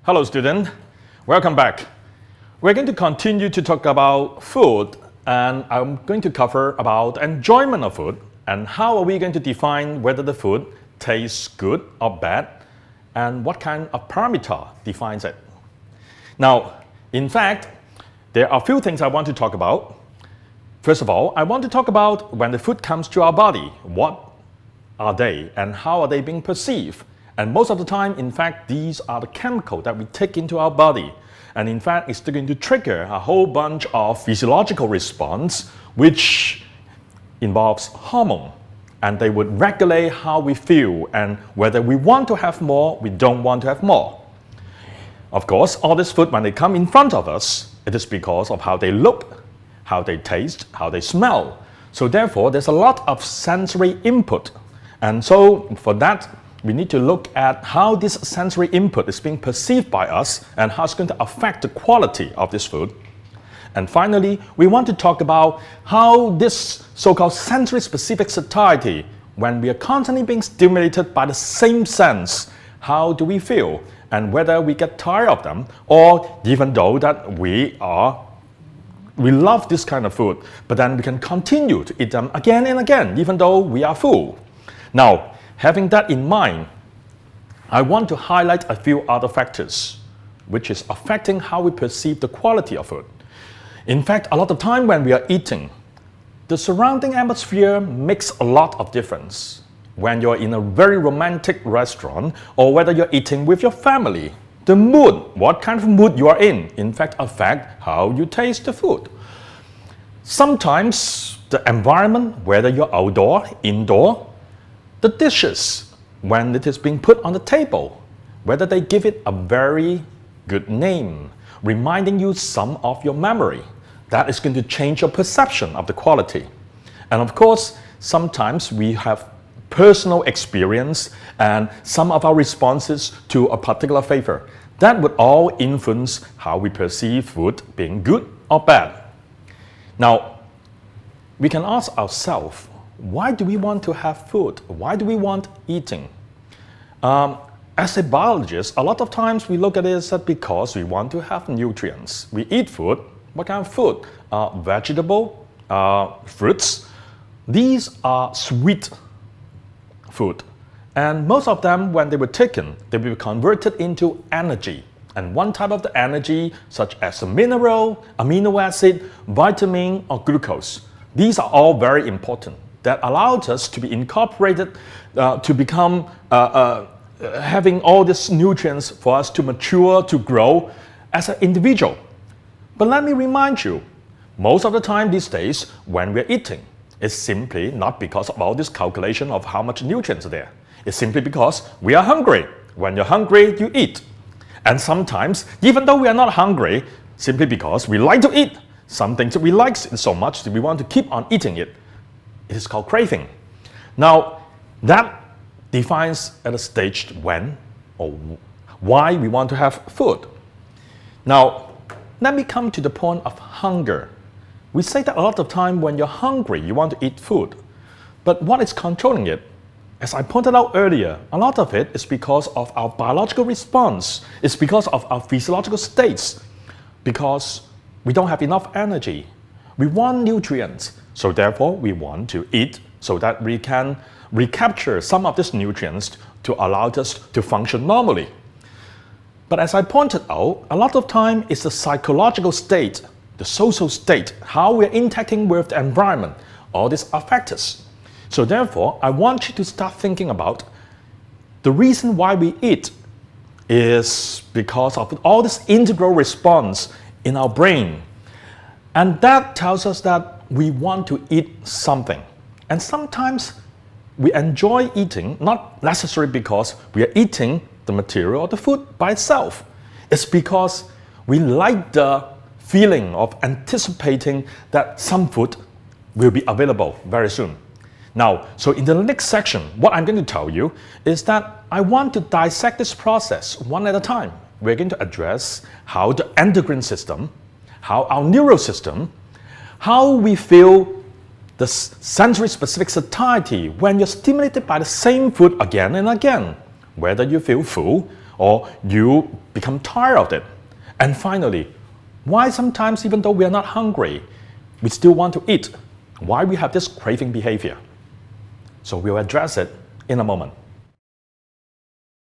Hello student, welcome back. We're going to continue to talk about food, and I'm going to cover about enjoyment of food and how are we going to define whether the food tastes good or bad and what kind of parameter defines it. Now, in fact, there are a few things I want to talk about. First of all, I want to talk about when the food comes to our body, what are they and how are they being perceived? And most of the time, in fact, these are the chemicals that we take into our body. And in fact, it's going to trigger a whole bunch of physiological response, which involves hormone. And they would regulate how we feel and whether we want to have more, we don't want to have more. Of course, all this food, when they come in front of us, it is because of how they look, how they taste, how they smell. So therefore, there's a lot of sensory input. And so for that, we need to look at how this sensory input is being perceived by us and how it's going to affect the quality of this food. And finally, we want to talk about how this so-called sensory-specific satiety, when we are constantly being stimulated by the same sense, how do we feel? And whether we get tired of them, or even though that we love this kind of food, but then we can continue to eat them again and again, even though we are full. Now, having that in mind, I want to highlight a few other factors which is affecting how we perceive the quality of food. In fact, a lot of time when we are eating, the surrounding atmosphere makes a lot of difference. When you're in a very romantic restaurant or whether you're eating with your family, the mood, what kind of mood you are in fact, affect how you taste the food. Sometimes the environment, whether you're outdoor, indoor, the dishes, when it is being put on the table, whether they give it a very good name, reminding you some of your memory, that is going to change your perception of the quality. And of course, sometimes we have personal experience and some of our responses to a particular flavor. That would all influence how we perceive food being good or bad. Now, we can ask ourselves, why do we want to have food? Why do we want eating? As a biologist, a lot of times we look at it as because we want to have nutrients. We eat food. What kind of food? Vegetable, fruits. These are sweet food. And most of them, when they were taken, they were converted into energy. And one type of the energy, such as a mineral, amino acid, vitamin, or glucose. These are all very important. That allows us to be incorporated, to become having all these nutrients for us to mature, to grow as an individual. But let me remind you, most of the time these days when we're eating, it's simply not because of all this calculation of how much nutrients are there. It's simply because we are hungry. When you're hungry, you eat. And sometimes, even though we are not hungry, simply because we like to eat, some things that we like so much that we want to keep on eating it. It is called craving. Now, that defines at a stage when or why we want to have food. Now, let me come to the point of hunger. We say that a lot of time when you're hungry, you want to eat food. But what is controlling it? As I pointed out earlier, a lot of it is because of our biological response. It's because of our physiological states. Because we don't have enough energy. We want nutrients. So therefore, we want to eat so that we can recapture some of these nutrients to allow us to function normally. But as I pointed out, a lot of time it's the psychological state, the social state, how we're interacting with the environment. All these affect us. So therefore, I want you to start thinking about the reason why we eat is because of all this integral response in our brain. And that tells us that we want to eat something. And sometimes we enjoy eating, not necessarily because we are eating the material or the food by itself. It's because we like the feeling of anticipating that some food will be available very soon. Now, so in the next section, what I'm going to tell you is that I want to dissect this process one at a time. We're going to address how the endocrine system, how our neural system, how we feel the sensory-specific satiety when you're stimulated by the same food again and again, whether you feel full or you become tired of it. And finally, why sometimes even though we are not hungry, we still want to eat? Why we have this craving behavior? So we'll address it in a moment.